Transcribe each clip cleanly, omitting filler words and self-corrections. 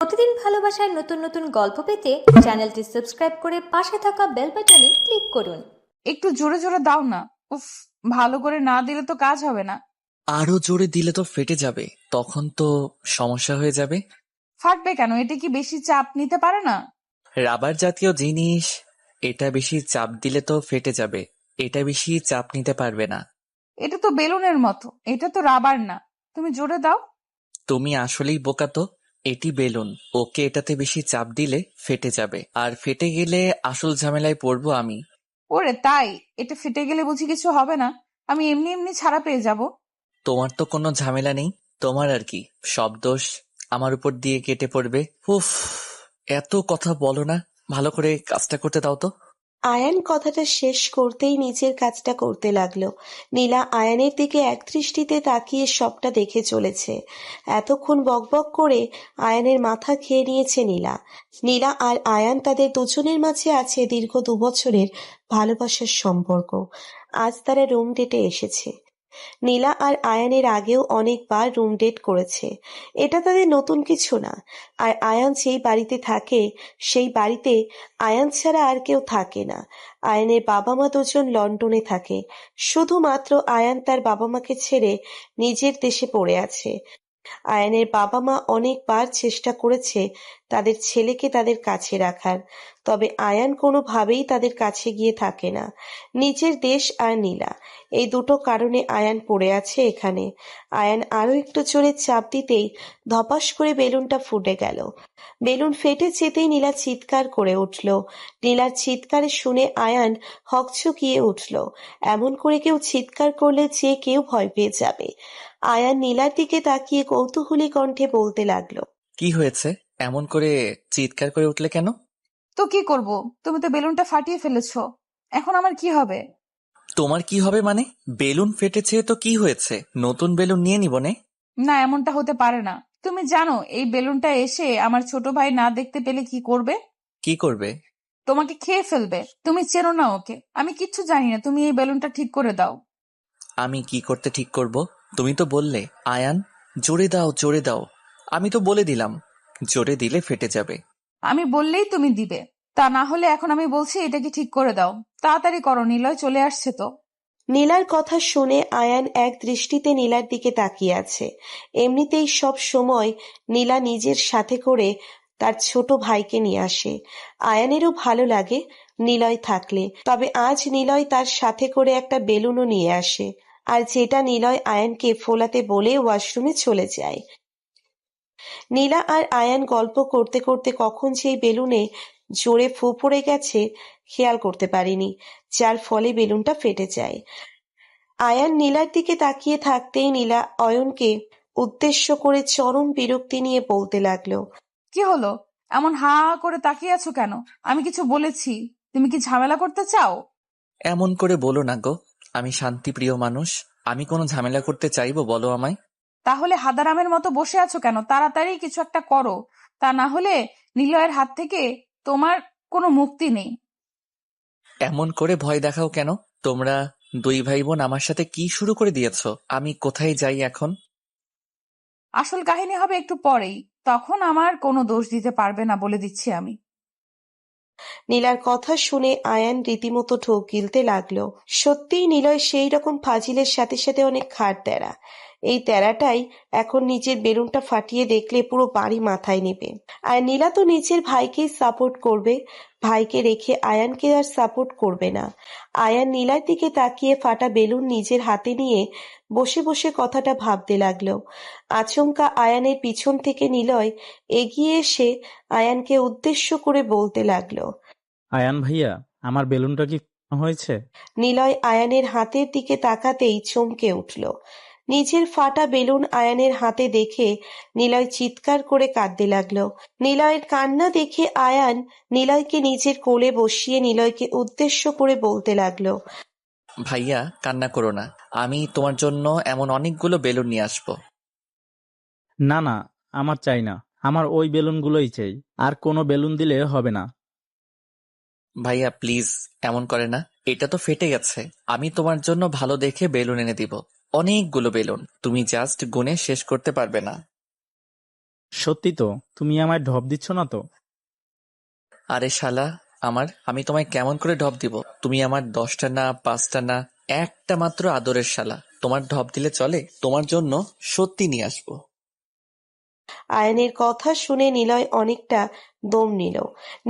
প্রতিদিন ভালোবাসার নতুন নতুন গল্প পেতে চ্যানেলটি সাবস্ক্রাইব করে পাশে থাকা বেল বাটনে ক্লিক করুন। একটু জোরে জোরে দাও না। উফ, ভালো করে না দিলে তো কাজ হবে না। আরো জোরে দিলে তো ফেটে যাবে, তখন তো সমস্যা হয়ে যাবে। ফাটবে কেন? এটা কি বেশি চাপ নিতে পারে না? রাবার জাতীয় জিনিস, এটা বেশি চাপ দিলে তো ফেটে যাবে। এটা বেশি চাপ নিতে পারবে না। এটা তো বেলুনের মতো, এটা তো রাবার না। তুমি জোরে দাও। তুমি আসলেই বোকা তো। এটি বেলুন, ওকে এটাতে বেশি চাপ দিলে ফেটে যাবে, আর ফেটে গেলে আসল ঝামেলায় পড়বো আমি। ওরে তাই? এটা ফেটে গেলে বুঝি কিছু হবে না? আমি এমনি এমনি ছাড়া পেয়ে যাব। তোমার তো কোনো ঝামেলা নেই, তোমার আর কি সব দোষ আমার উপর দিয়ে কেটে পড়বে। উফ, এত কথা বলো না, ভালো করে কাজটা করতে দাও তো। আয়ান কথাটা শেষ করতেই নিজের কাজটা করতে লাগলো। নীলা আয়ানের দিকে একদৃষ্টিতে তাকিয়ে সবটা দেখে চলেছে। এতক্ষণ বকবক করে আয়ানের মাথা খেয়ে নিয়েছে নীলা। নীলা আর আয়ান, তাদের দুজনের মাঝে আছে দীর্ঘ 2 বছরের ভালোবাসার সম্পর্ক। আজ তারা রুম ডেটে এসেছে। নীলা আর আয়ানের আগেও অনেকবার রুম ডেট করেছে, এটা তাদের নতুন কিছু না। আর আয়ান যেই বাড়িতে থাকে সেই বাড়িতে আয়ান ছাড়া আর কেউ থাকে না। আয়ানের বাবা মা দুজন লন্ডনে থাকে। শুধুমাত্র আয়ান তার বাবা মাকে ছেড়ে নিজের দেশে পড়ে আছে। আয়ানের বাবা মা অনেকবার চেষ্টা করেছে তাদের ছেলেকে তাদের কাছে রাখার, তবে আয়ান কোনোভাবেই তাদের কাছে গিয়ে থাকে না। নিজের দেশ আর নীলা, এই দুটো কারণে আয়ান পড়ে আছে এখানে। আয়ান আরো একটু জোরে চাপ দিতেই ধপাস করে বেলুনটা ফুটে গেল। বেলুন ফেটে যেতেই নীলা চিৎকার করে উঠল। নীলার চিৎকারে শুনে আয়ান হকচকিয়ে উঠল। এমন করে কেউ চিৎকার করলে যে কেউ ভয় পেয়ে যাবে। আয়ান নীলার দিকে তাকিয়ে কৌতূহলী কণ্ঠে বলতে লাগলো, কি হয়েছে? এমন করে চিৎকার করে উঠলে কেন? তো কি করব? তুমি তো বেলুনটা ফাটিয়ে ফেলেছো। এখন আমার কি হবে? তোমার কি হবে মানে? বেলুন ফেটেছে তো কি হয়েছে, নতুন বেলুন নিয়ে নিব নে। না, এমনটা হতে পারে না। তুমি জানো এই বেলুনটা এসে আমার ছোট ভাই না দেখতে পেলে কি করবে? কি করবে? তোমাকে খেয়ে ফেলবে। তুমি চেনো না ওকে। আমি কিচ্ছু জানি না, তুমি এই বেলুনটা ঠিক করে দাও। আমি কি করতে ঠিক করব? তুমি তো বললে আয়ান জোরে দাও জোরে দাও, আমি তো বলে দিলাম জোরে দিলে ফেটে যাবে। আমি বললেই তুমি দিবে, তা না হলে এখন আমি বলছি এটাকে ঠিক করে দাও। তাড়াতাড়ি করো, নিলয় চলে আসছে তো। নীলার কথা শুনে আয়ান এক দৃষ্টিতে নীলার দিকে তাকিয়ে আছে। এমনিতেই সব সময় নীলা নিজের সাথে করে তার ছোট ভাইকে নিয়ে আসে। আয়ানেরও ভালো লাগে নিলয় থাকলে, তবে আজ নিলয় তার সাথে করে একটা বেলুনও নিয়ে আসে, আর যেটা নিলয় আয়ানকে ফোলাতে বলে ওয়াশরুমে চলে যায়। নীলা আর আয়ান গল্প করতে করতে কখন সেই বেলুনে জোরে ফু পড়ে গেছে খেয়াল করতে পারেনি, যার ফলে বেলুনটা ফেটে যায়। আয়ান নীলার দিকে তাকিয়ে থাকতেই নীলা অয়নকে উদ্দেশ্য করে চরম বিরক্তি নিয়ে বলতে লাগলো, কি হলো? এমন হা করে তাকিয়ে আছো কেন? আমি কিছু বলেছি? তুমি কি ঝামেলা করতে চাও? এমন করে বলো না গো, আমি শান্তিপ্রিয় মানুষ। আমি কোনো ঝামেলা করতে চাইবো বলো আমায়? তাহলে হাদারামের মতো বসে আছো কেন? তাড়াতাড়ি কিছু একটা করো, তা না হলে নিলয়ের হাত থেকে তোমার কোনো মুক্তি নেই। এমন করে ভয় দেখাও কেন? তোমরা দুই ভাই বোন আমার সাথে কি শুরু করে দিয়েছো? আমি কোথায় যাই এখন? আসল কাহিনী হবে একটু পরেই, তখন আমার কোনো দোষ দিতে পারবে না, বলে দিচ্ছি আমি। নীলার কথা শুনে আয়ান রীতিমতো ঢোক গিলতে লাগলো। সত্যিই নিলয় সেই রকম ফাজিলের সাথে সাথে অনেক খাট তেরা। এই তেরাটাই এখন নিজের বেলুনটা ফাটিয়ে দেখলে পুরো বাড়ি মাথায় নেবে। আর নীলা তো নিজের ভাইকেই সাপোর্ট করবে, ভাইকে রেখে আয়ানকে আর সাপোর্ট করবে না। আয়ান নীলার দিকে তাকিয়ে ফাটা বেলুন নিজের হাতে নিয়ে বসে বসে কথাটা ভাবতে লাগলো। আচমকা আয়ানের পিছন থেকে নিলয় এগিয়ে এসে আয়ানকে উদ্দেশ্য করে বলতে লাগলো, আয়ান ভাইয়া, আমার বেলুনটা কি হয়েছে? নিলয় আয়ানের হাতের দিকে তাকাতেই চমকে উঠল। নিজের ফাটা বেলুন আয়ানের হাতে দেখে নিলয় চিৎকার করে কাঁদতে লাগলো। নিলয়ের কান্না দেখে আয়ান নিলয়কে নিজের কোলে বসিয়ে নিলয়কে উদ্দেশ্য করে বলতে লাগলো, ভাইয়া কান্না করো না, আমি তোমার জন্য এমন অনেকগুলো বেলুন নিয়ে আসবো। না না, আমার চাই না। আমার ওই বেলুনগুলোই চাই, আর কোনো বেলুন দিলে হবে না। ভাইয়া প্লিজ, এমন করে না। এটা তো ফেটে গেছে, আমি তোমার জন্য ভালো দেখে বেলুন এনে দিব। অনেকগুলো বেলুন, তুমি জাস্ট গুনে শেষ করতে পারবে না। সত্যি তো? তুমি আমায় ঢপ দিচ্ছ না তো? আরে শালা আমি তোমায় কেমন করে ঢপ দিব? তুমি আমার 10টা না 5টা না একটা মাত্র আদরের শালা। তোমার ঢপ দিলে চলে? তোমার জন্য সত্যি নিয়ে আসবো। আয়ানের কথা শুনে নিলয় অনেকটা দম নিল।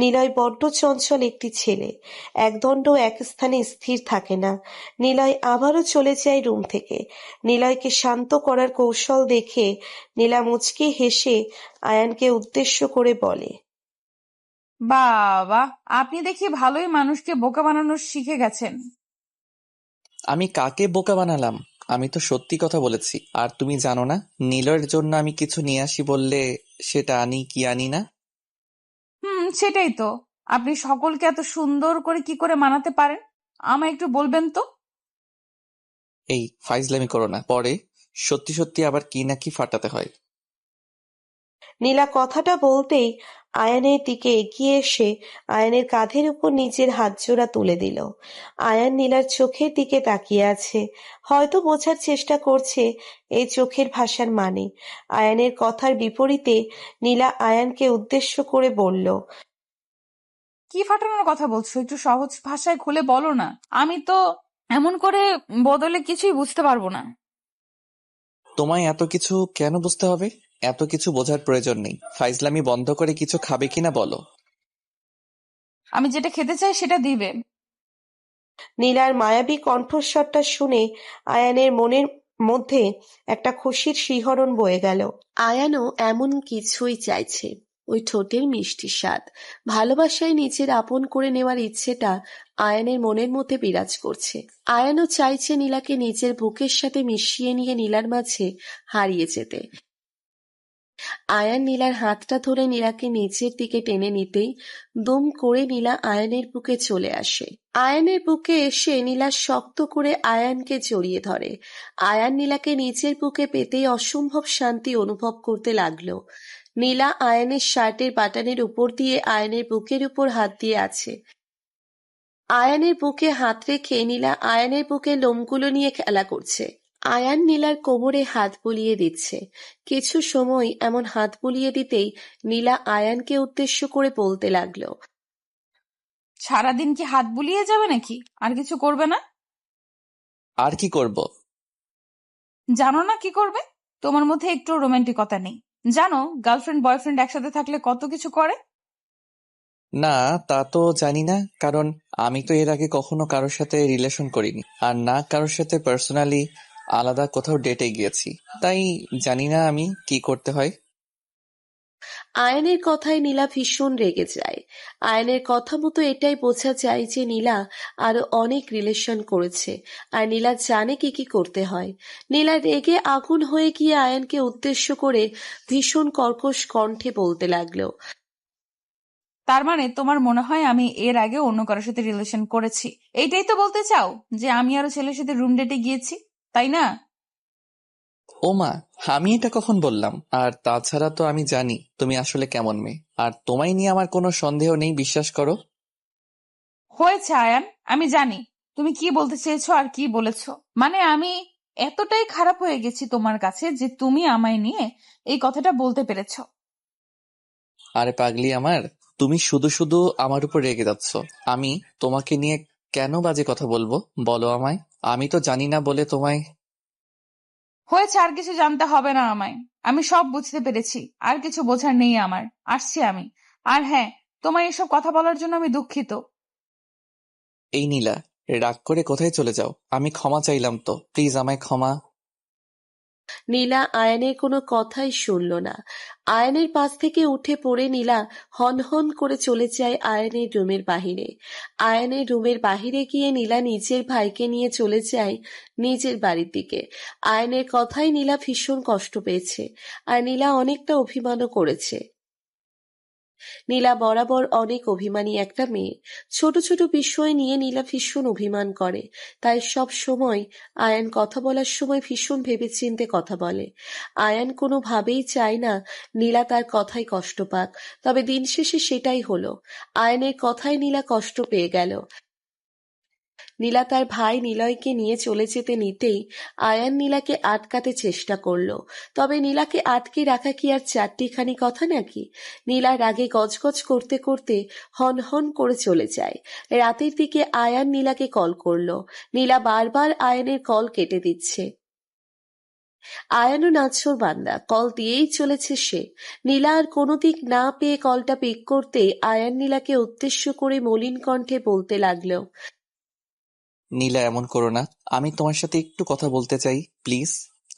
নিলয় বড্ড চঞ্চল একটি ছেলে, একদণ্ড এক স্থানে স্থির থাকে না। নিলয় আবারও চলে যায় রুম থেকে। নিলয়কে শান্ত করার কৌশল দেখে নীলা মুচকি হেসে আয়ানকে উদ্দেশ্য করে বলে, বাবা, আপনি দেখি ভালোই মানুষকে বোকা বানানো শিখে গেছেন। আমি কাকে বোকা বানালাম? আমি তো সত্যি কথা বলেছি। আর তুমি জানো না, নীলয়ের জন্য আমি কিছু নিয়ে আসি বললে সেটা আনি কি আনি না? সেটাই তো। আপনি সকলকে এত সুন্দর করে কি করে মানাতে পারেন, আমায় একটু বলবেন তো? এই ফাইজলামি করো না, পরে সত্যি সত্যি আবার কি না কি ফাটাতে হয়। নীলা কথাটা বলতেই আয়ানের দিকে এগিয়ে এসে আয়ানের কাঁধের উপর নিজের হাতজোড়া তুলে দিল। আয়ান নীলার চোখের দিকে তাকিয়ে আছে, হয়তো বোঝার চেষ্টা করছে এই চোখের ভাষার মানে। আয়ানের কথার বিপরীতে নীলা আয়ানকে উদ্দেশ্য করে বলল, কি ফাটানোর কথা বলছো? একটু সহজ ভাষায় খুলে বলো না। আমি তো এমন করে বদলে কিছুই বুঝতে পারবো না। তোমায় এত কিছু কেন বুঝতে হবে? এত কিছু বোঝার প্রয়োজন নেই। ফাইজলামি বন্ধ করে কিছু খাবে কিনা বলো। আমি যেটা খেতে চাই সেটা দিবে। নীলার মায়াবী কণ্ঠস্বরটা শুনে আয়ানের মনের মধ্যে একটা খুশির শিহরণ বয়ে গেল। আয়ানও এমন কিছুই চাইছে, ওই ঠোঁটের মিষ্টি স্বাদ, ভালোবাসায় নিজের আপন করে নেওয়ার ইচ্ছেটা আয়ানের মনের মধ্যে বিরাজ করছে। আয়ানও চাইছে নীলাকে নিজের বুকের সাথে মিশিয়ে নিয়ে নীলার মাঝে হারিয়ে যেতে। আয়ান নীলার হাতটা ধরে নীলাকে নিচের দিকে টেনে নিতেই দুম করে নীলা আয়ানের বুকে চলে আসে। আয়ানের বুকে এসে নীলা শক্ত করে আয়ানকে জড়িয়ে ধরে। আয়ান নীলাকে নিচের বুকে পেতেই অসম্ভব শান্তি অনুভব করতে লাগলো। নীলা আয়ানের শার্টের বাটনের উপর দিয়ে আয়ানের বুকের উপর হাত দিয়ে আছে। আয়ানের বুকে হাত রেখে নীলা আয়ানের বুকে লোমগুলো নিয়ে খেলা করছে। আয়ান নীলার কোমরে হাত বুলিয়ে দিচ্ছে। কিছু সময় এমন হাত বুলিয়ে দিতেই নীলা আয়ানকে উদ্দেশ্য করে বলতে লাগলো, সারাদিন কি হাত বুলিয়ে যাবে নাকি? আর কিছু করবে না? আর কি করব? জানো না কি করবে? তোমার মধ্যে একটু রোমান্টিকতা নেই। জানো গার্লফ্রেন্ড বয়ফ্রেন্ড একসাথে থাকলে কত কিছু করে। না, তা তো জানি না, কারণ আমি তো এর আগে কখনো কারোর সাথে রিলেশন করিনি, আর না কারোর সাথে পার্সোনালি আলাদা কোথাও ডেটে গিয়েছি। তাই জানি না আমি কি করতে হয়। আয়ানের কথায় নীলা ভীষণ রেগে যায়। আয়ানের কথা মতো এটাই বোঝা যায় যে নীলা আরো অনেক রিলেশন করেছে, আর নীলা জানে কি কি করতে হয়। নীলা রেগে আগুন হয়ে গিয়ে আয়ানকে উদ্দেশ্য করে ভীষণ কর্কশ কণ্ঠে বলতে লাগলো, তার মানে তোমার মনে হয় আমি এর আগে অন্য কারোর সাথে রিলেশন করেছি, এইটাই তো বলতে চাও? যে আমি আরো ছেলের সাথে রুম ডেটে গিয়েছি, তাই না? ও মা, আমি এটা কখন বললাম? আর তাছাড়া তো আমি জানি তুমি আসলে কেমন মেয়ে, আর তোমায় নিয়ে আমার কোনো সন্দেহ নেই, বিশ্বাস করো। হয়েছে আয়ান, আমি জানি তুমি কি বলতে চেয়েছো আর কি বলেছো। মানে আমি এতটাই খারাপ হয়ে গেছি তোমার কাছে যে তুমি আমায় নিয়ে এই কথাটা বলতে পেরেছো। আরে পাগলি আমার, তুমি শুধু শুধু আমার উপর রেগে যাচ্ছ। আমি তোমাকে নিয়ে কেন বাজে কথা বলবো বলো আমায়? আমি তো জানি না বলে তোমায়। হয়েছে, আর কিছু জানতে হবে না আমায়। আমি সব বুঝতে পেরেছি, আর কিছু বোঝার নেই আমার। আসছি আমি। আর হ্যাঁ, তোমায় এসব কথা বলার জন্য আমি দুঃখিত। এই নীলা, রাগ করে কোথায় চলে যাও? আমি ক্ষমা চাইলাম তো, প্লিজ আমায় ক্ষমা। নীলা আয়ানের কোনো কথাই শুনল না। আয়ানের পাশ থেকে উঠে পড়ে নীলা হনহন করে চলে যায় আয়ানের রুমের বাহিরে। আয়ানের রুমের বাহিরে গিয়ে নীলা নিজের ভাইকে নিয়ে চলে যায় নিজের বাড়ির দিকে। আয়ানের কথায় নীলা ভীষণ কষ্ট পেয়েছে, আর নীলা অনেকটা অভিমানও করেছে। নীলা বরাবর অনেক অভিমানী একটা মেয়ে। ছোট ছোট বিষয় নিয়ে নীলা ভীষণ অভিমান করে, তাই সব সময় আয়ান কথা বলার সময় ভীষণ ভেবেচিন্তে কথা বলে। আয়ান কোনোভাবেই চায় না নীলা তার কথায় কষ্ট পাক, তবে দিন শেষে সেটাই হলো। আয়ানের কথায় নীলা কষ্ট পেয়ে গেল। নীলা তার ভাই নিলয়কে নিয়ে চলে যেতে নিতেই আয়ান নীলাকে আটকাতে চেষ্টা করলো। তবে নীলাকে আটকে রাখা কি আর চারটিখানি কথা নাকি? নীলা রাগে গজগজ করতে করতে হন হন করে চলে যায়। রাতের দিকে আয়ান নীলাকে কল করলো। নীলা বারবার আয়ানের কল কেটে দিচ্ছে। আয়ানও নাছোড় বান্দা, কল দিয়েই চলেছে সে। নীলা আর কোনো দিক না পেয়ে কলটা পিক করতে আয়ান নীলাকে উদ্দেশ্য করে মলিন কণ্ঠে বলতে লাগলো। নীলা, এমন করো না। আমি তোমার সাথে একটু কথা বলতে চাই, প্লিজ।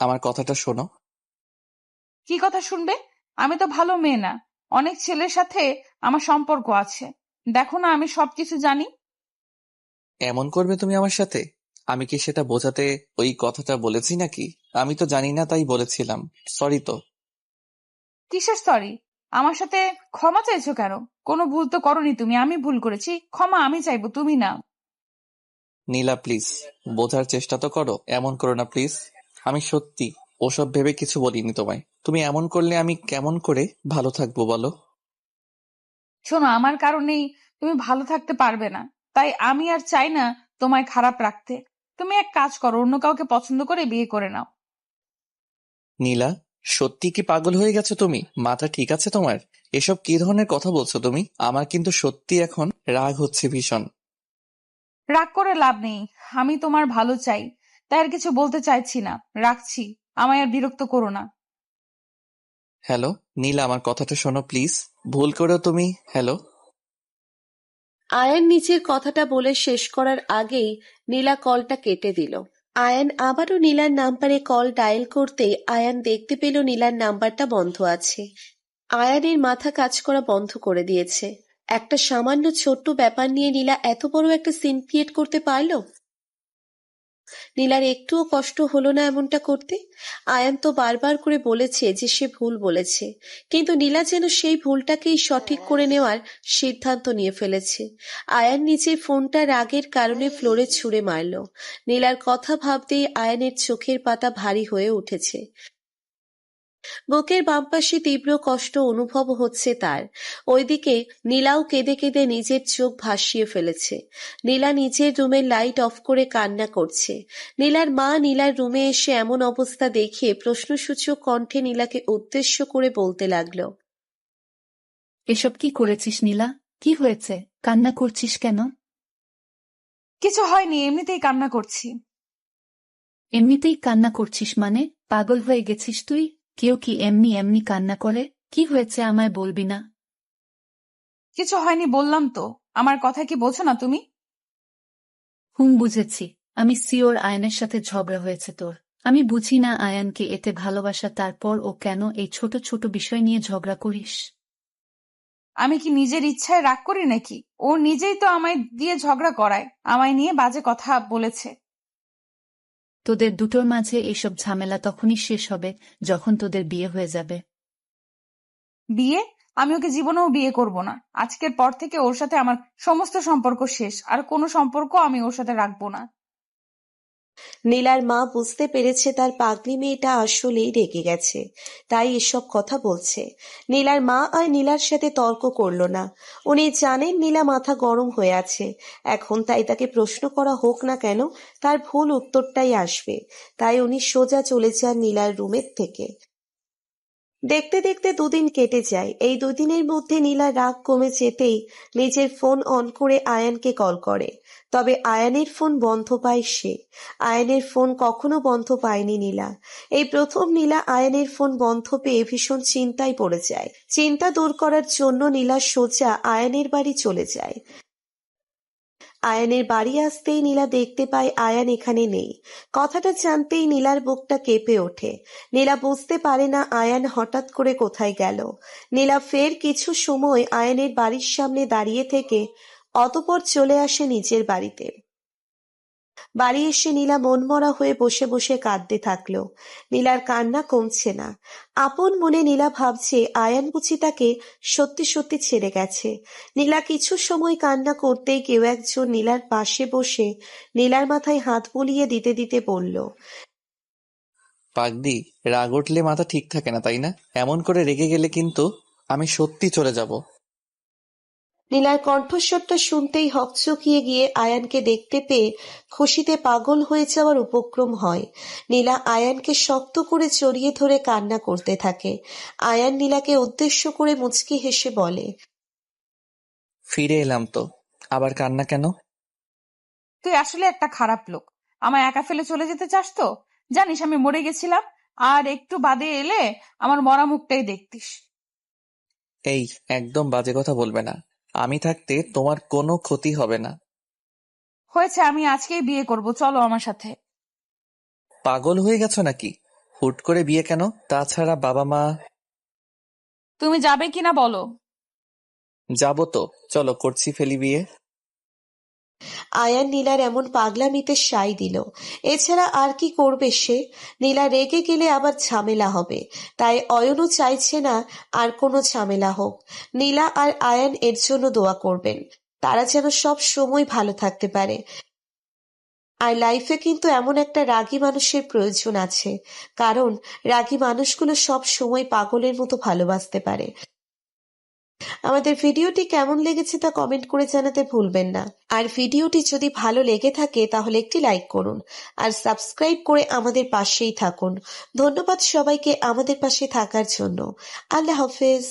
আমার কথাটা শোনো। কি কথা শুনবে? আমি তো ভালো মেয়ে না, অনেক ছেলের সাথে আমার সম্পর্ক আছে। দেখো না আমি সবকিছু জানি। এমন করবে তুমি আমার সাথে? আমি কি সেটা বোঝাতে ওই কথাটা বলেছি নাকি? আমি তো জানি না, তাই বলেছিলাম। সরি তো। কিসের সরি? আমার সাথে ক্ষমা চাইছো কেন? কোনো ভুল তো করনি তুমি, আমি ভুল করেছি, ক্ষমা আমি চাইবো, তুমি না। নীলা, প্লিজ বোঝার চেষ্টা তো করো। এমন করো না প্লিজ। আমি সত্যি ওসব ভেবে কিছু বলিনি তোমায়। তুমি এমন করলে আমি কেমন করে ভালো থাকবো বলো? শোনো, আমার কারণেই তুমি ভালো থাকতে পারবে না, তাই আমি আর চাই না তোমায় খারাপ রাখতে। তুমি এক কাজ করো, অন্য কাউকে পছন্দ করে বিয়ে করে নাও। নীলা, সত্যি কি পাগল হয়ে গেছো তুমি? মাথা ঠিক আছে তোমার? এসব কি ধরনের কথা বলছো তুমি? আমার কিন্তু সত্যি এখন রাগ হচ্ছে ভীষণ। রাগ করে লাভ নেই, আমি তোমার ভালো চাই, তাই আর কিছু বলতে চাইছি না। রাখছি, আমায় আর বিরক্ত করো না। হ্যালো নীলা, আমার কথাটা শোনো প্লিজ। ভুল করেও তুমি হ্যালো। আয়ান নিজের কথাটা বলে শেষ করার আগেই নীলা কলটা কেটে দিল। আয়ান আবারও নীলার নাম্বারে কল ডায়াল করতেই আয়ান দেখতে পেল নীলার নাম্বারটা বন্ধ আছে। আয়ানের মাথা কাজ করা বন্ধ করে দিয়েছে। একটা সামান্য ছোট্ট ব্যাপার নিয়ে নীলা এত বড় একটা সিন ক্রিয়েট করতে পারলো। নীলার একটুও কষ্ট হলো না এমনটা করতে। আয়ান তো বারবার করে বলেছে যে সে ভুল বলেছে, কিন্তু নীলা যেন সেই ভুলটাকেই সঠিক করে নেওয়ার সিদ্ধান্ত নিয়ে ফেলেছে। আয়ান নিজের ফোনটা রাগের কারণে ফ্লোরে ছুঁড়ে মারল। নীলার কথা ভাবতেই আয়ানের চোখের পাতা ভারী হয়ে উঠেছে। বুকের বাম পাশে তীব্র কষ্ট অনুভব হচ্ছে তার। ওইদিকে নীলাও কেঁদে কেঁদে নিজের চোখ ভাসিয়ে ফেলেছে। নীলা নিজের রুমের লাইট অফ করে কান্না করছে। নীলার মা নীলার রুমে এসে এমন অবস্থা দেখে প্রশ্নসূচক কণ্ঠে নীলাকে উদ্দেশ্য করে বলতে লাগলো। এসব কি করেছিস নীলা? কি হয়েছে? কান্না করছিস কেন? কিছু হয়নি, এমনিতেই কান্না করছি। এমনিতেই কান্না করছিস মানে? পাগল হয়ে গেছিস তুই? কেউ কি এমনি এমনি কান্না করে? কি হয়েছে আমায় বলবি না? কিছু হয়নি বললাম তো। আমার কথা কি বোঝো না তুমি? বুঝেছি। আমি সিওর আয়ানের সাথে ঝগড়া হয়েছে তোর। আমি বুঝি না আয়ানকে এতে ভালোবাসা, তারপর ও কেন এই ছোট ছোট বিষয় নিয়ে ঝগড়া করিস? আমি কি নিজের ইচ্ছায় রাগ করি নাকি? ও নিজেই তো আমায় দিয়ে ঝগড়া করায়, আমায় নিয়ে বাজে কথা বলেছে। তোদের দুটোর মাঝে এইসব ঝামেলা তখনই শেষ হবে যখন তোদের বিয়ে হয়ে যাবে। বিয়ে? আমি ওকে জীবনেও বিয়ে করব না। আজকের পর থেকে ওর সাথে আমার সমস্ত সম্পর্ক শেষ, আর কোনো সম্পর্ক আমি ওর সাথে রাখবো না। নীলার মা বুঝতে পেরেছে তার পাগলি মেয়েটা আসলেই রেগে গেছে, তাই এসব কথা বলছে। নীলার মা আর নীলার সাথে তর্ক করলো না। উনি জানেন নীলা মাথা গরম হয়ে আছে এখন, তাই তাকে প্রশ্ন করা হোক না কেন তার ভুল উত্তরটাই আসবে। তাই উনি সোজা চলে যান নীলার রুমের থেকে। দেখতে দেখতে দুদিন কেটে যায়। এই দুদিনের মধ্যে নীলা রাগ কমে যেতেই নিজের ফোন অন করে আয়ানকে কল করে। তবে আয়ানের ফোন বন্ধ পায় সে। আয়ানের ফোন কখনো বন্ধ পায়নি নীলা। এই প্রথম নীলা আয়ানের ফোন বন্ধ পেয়ে ভীষণ চিন্তায় পড়ে যায়। চিন্তা দূর করার জন্য নীলা সোজা আয়ানের বাড়ি চলে যায়। আয়ানের বাড়ি আসতেই নীলা দেখতে পায় আয়ান এখানে নেই। কথাটা জানতেই নীলার বুকটা কেঁপে ওঠে। নীলা বুঝতে পারে না আয়ান হঠাৎ করে কোথায় গেল। নীলা ফের কিছু সময় আয়ানের বাড়ির সামনে দাঁড়িয়ে থেকে অতঃপর চলে আসে নিজের বাড়িতে। বাড়ি এসে নীলা মনমরা হয়ে বসে বসে কাঁদতে থাকলো। নীলার কান্না কমছে না। আপন মনে নীলা ভাবছে আয়ান বুঝি তাকে সত্যি সত্যি ছেড়ে গেছে। নীলা কিছু সময় কান্না করতেই কেউ একজন নীলার পাশে বসে নীলার মাথায় হাত বুলিয়ে দিতে দিতে বলল, পাগলি, রাগ উঠলে মাথা ঠিক থাকে না, তাই না? এমন করে রেগে গেলে কিন্তু আমি সত্যি চলে যাব। নীলার কণ্ঠস্বরটা শুনতেই হকচকিয়ে গিয়ে আয়ানকে দেখতে পেয়ে খুশিতে পাগল হয়ে যাওয়ার উপক্রম হয়। নীলা আয়ানকে শক্ত করে জড়িয়ে ধরে কান্না করতে থাকে। আয়ান নীলাকে উদ্দেশ্য করে মুচকি হেসে বলে, ফিরে এলাম তো, আবার কান্না কেন? তুই আসলে একটা খারাপ লোক। আমায় একা ফেলে চলে যেতে চাস তো? জানিস আমি মরে গেছিলাম, আর একটু বাদে এলে আমার মরা মুখটাই দেখতিস। এই, একদম বাজে কথা বলবে না। আমি থাকতে তোমার কোনো ক্ষতি হবে না। হয়েছে, আমি আজকেই বিয়ে করব, চলো আমার সাথে। পাগল হয়ে গেছো নাকি? হুট করে বিয়ে কেন? তাছাড়া বাবা মা। তুমি যাবে কিনা বলো। যাবো তো, চলো করছি ফেলি বিয়ে। আয়ান নীলার এমন পাগলামিতে সায় দিল। এছাড়া আর কি করবে সে? নীলা রেগে গেলে আবার ঝামেলা হবে, তাই অয়নও চাইছে না আর কোনো ঝামেলা হোক। নীলা আর আয়ান এর জন্য দোয়া করবেন, তারা যেন সব সময় ভালো থাকতে পারে। আর লাইফে কিন্তু এমন একটা রাগী মানুষের প্রয়োজন আছে, কারণ রাগী মানুষগুলো সব সময় পাগলের মতো ভালোবাসতে পারে। আমাদের ভিডিওটি কেমন লেগেছে তা কমেন্ট করে জানাতে ভুলবেন না। আর ভিডিওটি যদি ভালো লেগে থাকে তাহলে একটি লাইক করুন আর সাবস্ক্রাইব করে আমাদের পাশেই থাকুন। ধন্যবাদ সবাইকে আমাদের পাশে থাকার জন্য। আল্লাহ হাফেজ।